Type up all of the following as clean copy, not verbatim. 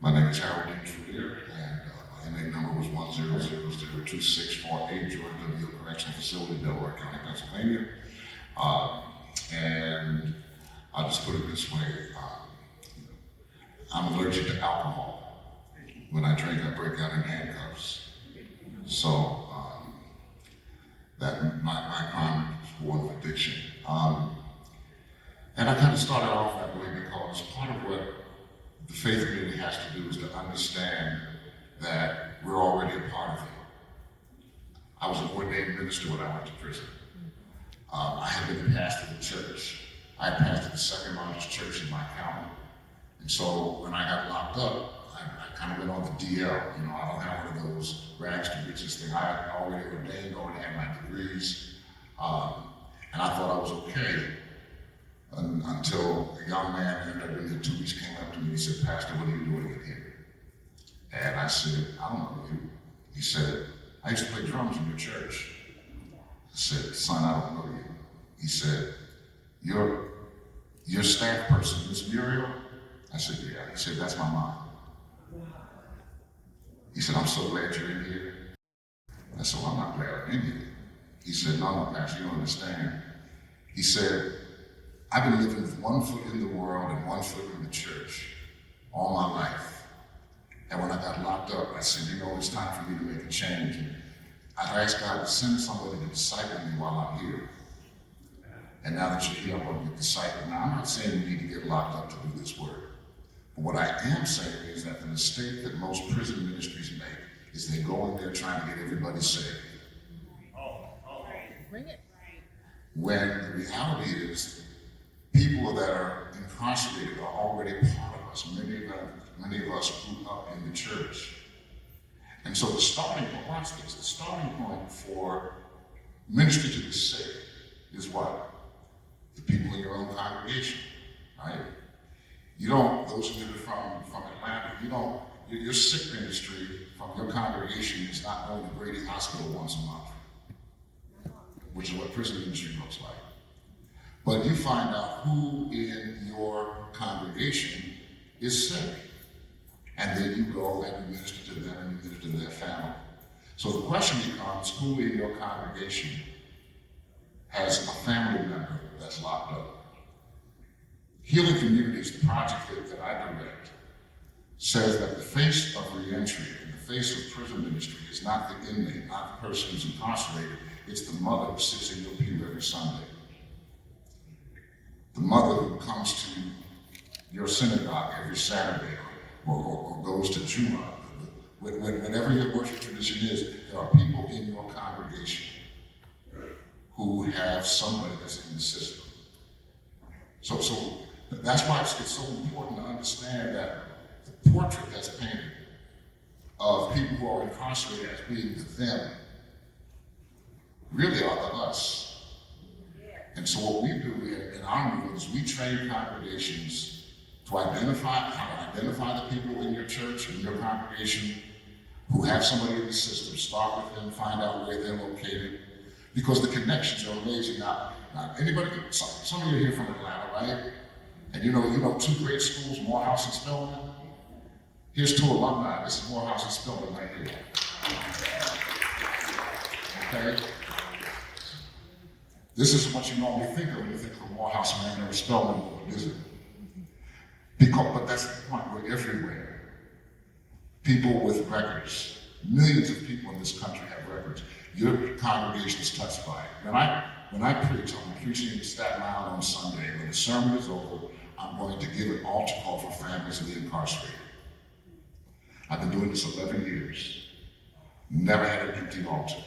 My name is Trulear, and my inmate number was 1000264A, Georgia W. Correctional Facility, Delaware County, Pennsylvania. And I'll just put it this way, I'm allergic to alcohol. When I drink, I break out in handcuffs. So that my crime is born of addiction. And I kind of started off that way because part of what the faith community has to do is to understand that we're already a part of it. I was an ordained minister when I went to prison. I had been the pastor of the church. I had pastored the second largest church in my county. And so when I got locked up, I kind of went on the DL. You know, I don't have one of those rags to riches thing. I had already ordained, already had my degrees. And I thought I was okay until a young man after 2 weeks came up to me and he said, "Pastor, what are you doing in here?" And I said, "I don't know you." He said, "I used to play drums in your church." I said, "Son, I don't know you." He said, Your staff person, Miss Muriel?" I said, "Yeah." He said, "That's my mom." He said, "I'm so glad you're in here." I said, "Well, I'm not glad I'm in here." He said, No, Pastor, you don't understand." He said, "I've been living with one foot in the world and one foot in the church all my life. And when I got locked up, I said, it's time for me to make a change. And I asked God to send somebody to disciple me while I'm here. And now that you're here, I'm going to be discipled." Now, I'm not saying you need to get locked up to do this work. But what I am saying is that the mistake that most prison ministries make is they go in there trying to get everybody saved. Bring it. When the reality is, people that are incarcerated are already part of us. Many of us grew up in the church. And so the starting point, watch this, the starting point for ministry to the sick is what? The people in your own congregation, right? Those of you that are from Atlanta, your sick ministry from your congregation is not going to Grady Hospital once a month, which is what prison ministry looks like. But you find out who in your congregation is sick. And then you go and you minister to them and you minister to their family. So the question becomes, who in your congregation has a family member that's locked up? Healing Communities, the project that I direct, says that the face of reentry and the face of prison ministry is not the inmate, not the person who's incarcerated, it's the mother who sits in your pew every Sunday. The mother who comes to your synagogue every Saturday or goes to Juma. Whatever your worship tradition is, there are people in your congregation who have somebody that's in the system. So that's why it's so important to understand that the portrait that's painted of people who are incarcerated as being the them really are the us. And so what we do in our movement is we train congregations to identify the people in your church, in your congregation, who have somebody in the system. Start with them, find out where they're located, because the connections are amazing. Now anybody, some of you are here from Atlanta, right? And you know two great schools, Morehouse and Spelman. Here's two alumni. This is Morehouse and Spelman right here. Okay? This is what you normally think of when you think of Morehouse and or Spelman, is it? But that's the point, we're everywhere. People with records. Millions of people in this country have records. Your congregation is touched by it. When I preach, I'm preaching in Staten Island on Sunday. When the sermon is over, I'm going to give an altar call for families of the incarcerated. I've been doing this 11 years. Never had an empty altar.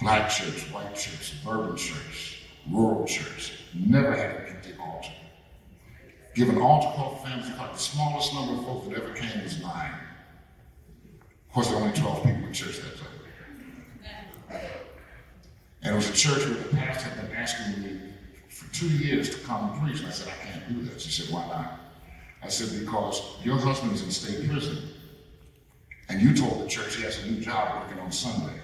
Black church, white church, suburban church, rural church. Never had an empty altar. Give an altar call for families. The smallest number of folks that ever came was 9. Of course, there were only 12 people in church that day. And it was a church where the pastor had been asking me for 2 years to come and preach. And I said, "I can't do that." She said, "Why not?" I said, "Because your husband is in state prison. And you told the church he has a new job working on Sunday.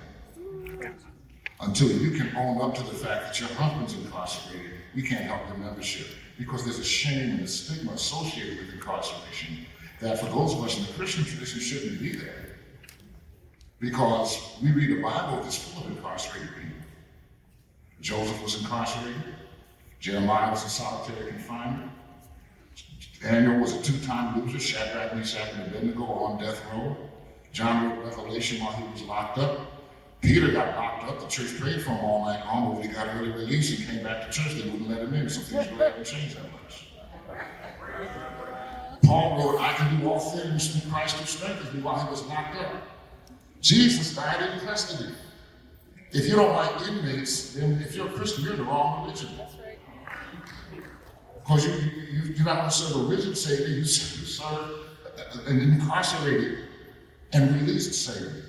Until you can own up to the fact that your husband's incarcerated, we can't help your membership. Because there's a shame and a stigma associated with incarceration that for those of us in the Christian tradition shouldn't be there. Because we read a Bible that's full of incarcerated people. Joseph was incarcerated. Jeremiah was in solitary confinement. Daniel was a 2-time loser. Shadrach, Meshach, and Abednego on death row. John wrote Revelation while he was locked up. Peter got locked up. The church prayed for him all night long, but when he got early release, he came back to church. They wouldn't let him in, so things really haven't changed that much. Paul wrote, I can do all things through Christ who strengthens me while he was locked up. Jesus died in custody. If you don't like inmates, then if you're a Christian, you're in the wrong religion. That's right. Because you're not going to serve a risen Savior, you serve an incarcerated and released Savior.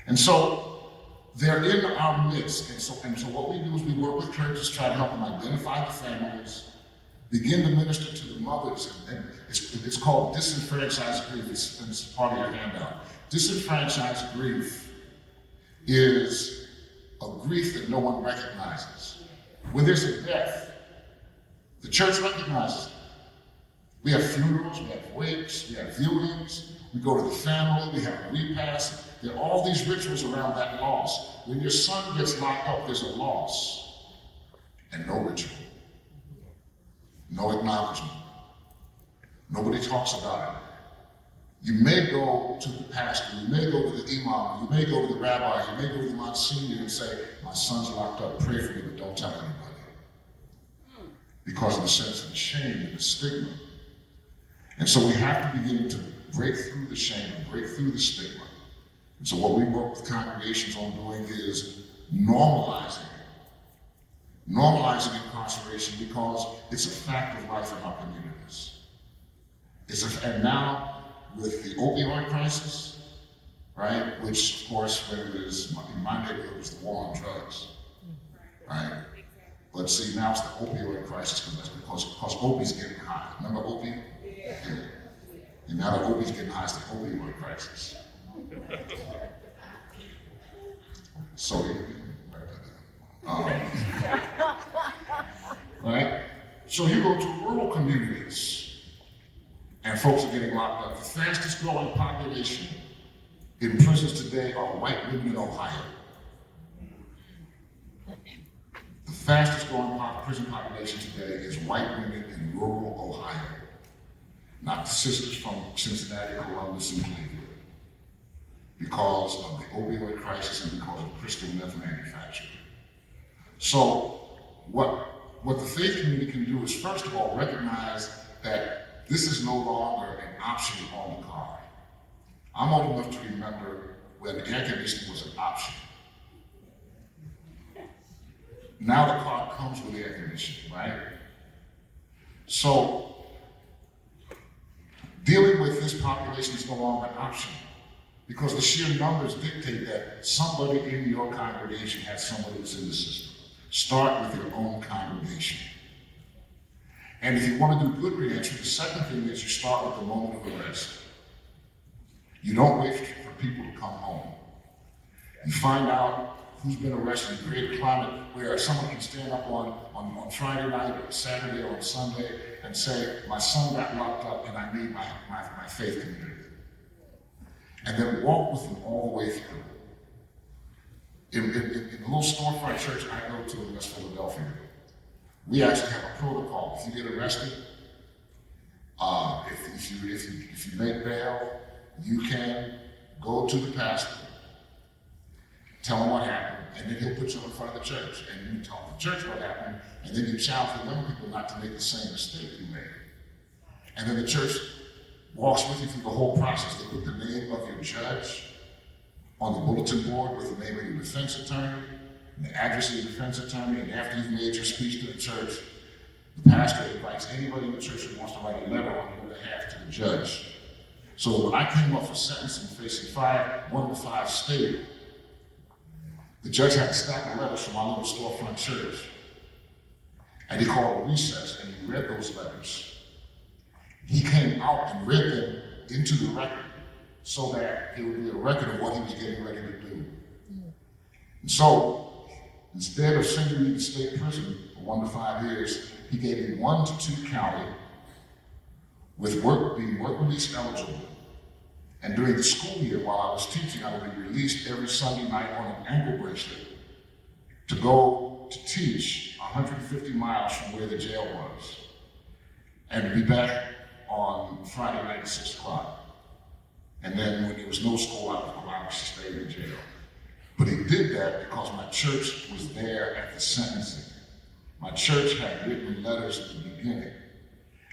And so they're in our midst. And so what we do is we work with churches, try to help them identify the families, begin to minister to the mothers. And it's called disenfranchised grief. It's part of your handout. Disenfranchised grief is a grief that no one recognizes. When there's a death, the church recognizes it. We have funerals, we have wakes, we have viewings, we go to the family, we have a repast. There are all these rituals around that loss. When your son gets locked up, there's a loss and no ritual, no acknowledgement. Nobody talks about it. You may go to the pastor, you may go to the imam, you may go to the rabbi, you may go to the monsignor and say, my son's locked up, pray for me, but don't tell anybody. Because of the sense of shame and the stigma. And so we have to begin to break through the shame and break through the stigma. And so what we work with congregations on doing is normalizing it. Normalizing incarceration because it's a fact of life in our communities. And now, with the opioid crisis, right, which of course, when it is, in my neighborhood, was the war on drugs, right? But see, now it's the opioid crisis because Opie's getting high. Remember Opie? Yeah. And now that Opie's getting high, it's the opioid crisis. So, right? So you go to rural communities, and folks are getting locked up. The fastest growing population in prisons today are white women in Ohio. The fastest growing prison population today is white women in rural Ohio, not the sisters from Cincinnati, Columbus, and Cleveland, because of the opioid crisis and because of crystal meth manufacture. So what the faith community can do is, first of all, recognize that this is no longer an option on the card. I'm old enough to remember when air conditioning was an option. Now the card comes with air conditioning, right? So dealing with this population is no longer an option because the sheer numbers dictate that somebody in your congregation has somebody that's in the system. Start with your own congregation. And if you want to do good reentry, the second thing is you start with the moment of arrest. You don't wait for people to come home. You find out who's been arrested and create a climate where someone can stand up on Friday night or Saturday or Sunday and say, my son got locked up and I need my faith community. And then walk with them all the way through. In the little storefront church I go to in West Philadelphia, we actually have a protocol. If you get arrested, if you make bail, you can go to the pastor, tell him what happened, and then he'll put you in front of the church, and you tell the church what happened, and then you challenge the young people not to make the same mistake you made. And then the church walks with you through the whole process. They put the name of your judge on the bulletin board with the name of your defense attorney, and the address of your defense attorney, and after you've made your speech to the church, the pastor invites anybody in the church who wants to write a letter on your behalf to the judge. So when I came up for sentencing facing 1 to 5 state, the judge had a stack of letters from our little storefront church. And he called a recess and he read those letters. He came out and read them into the record so that it would be a record of what he was getting ready to do. And so, instead of sending me to state prison for 1 to 5 years, he gave me 1 to 2 county, with being work release eligible. And during the school year, while I was teaching, I would be released every Sunday night on an ankle bracelet to go to teach 150 miles from where the jail was, and be back on Friday night at 6 o'clock. And then when there was no school, I was allowed to stay in jail. But he did that because my church was there at the sentencing. My church had written letters at the beginning.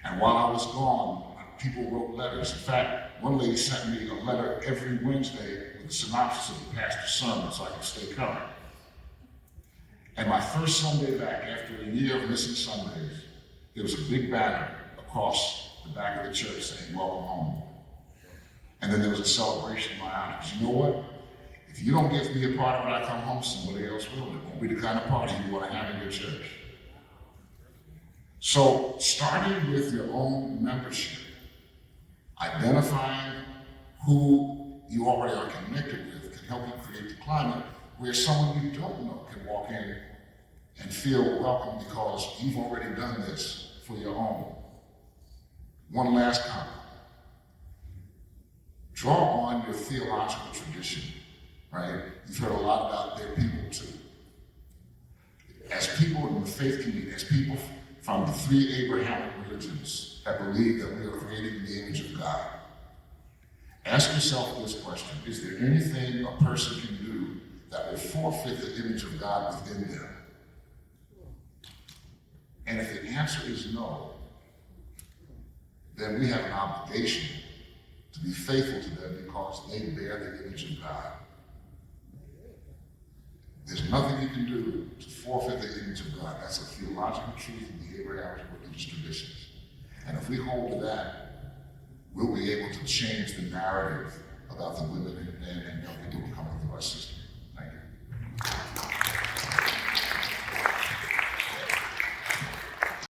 And while I was gone, people wrote letters. In fact, one lady sent me a letter every Wednesday with a synopsis of the pastor's sermon so I could stay current. And my first Sunday back, after a year of missing Sundays, there was a big banner across the back of the church saying, "Welcome home." And then there was a celebration in my honor. Because you know what? If you don't get to be a part of it, I come home, somebody else will. It won't be the kind of party you want to have in your church. So, starting with your own membership, identifying who you already are connected with can help you create the climate where someone you don't know can walk in and feel welcome because you've already done this for your own. One last comment. Draw on your theological tradition, right? You've heard a lot about their people too. As people in the faith community, as people from the 3 Abrahamic religions that believe that we are created in the image of God, ask yourself this question: is there anything a person can do that will forfeit the image of God within them? And if the answer is no, then we have an obligation to be faithful to them because they bear the image of God. There's nothing you can do to forfeit the image of God. That's a theological truth in the Abrahamic religious traditions. And if we hold to that, we'll be able to change the narrative about the women and young people who come into our city.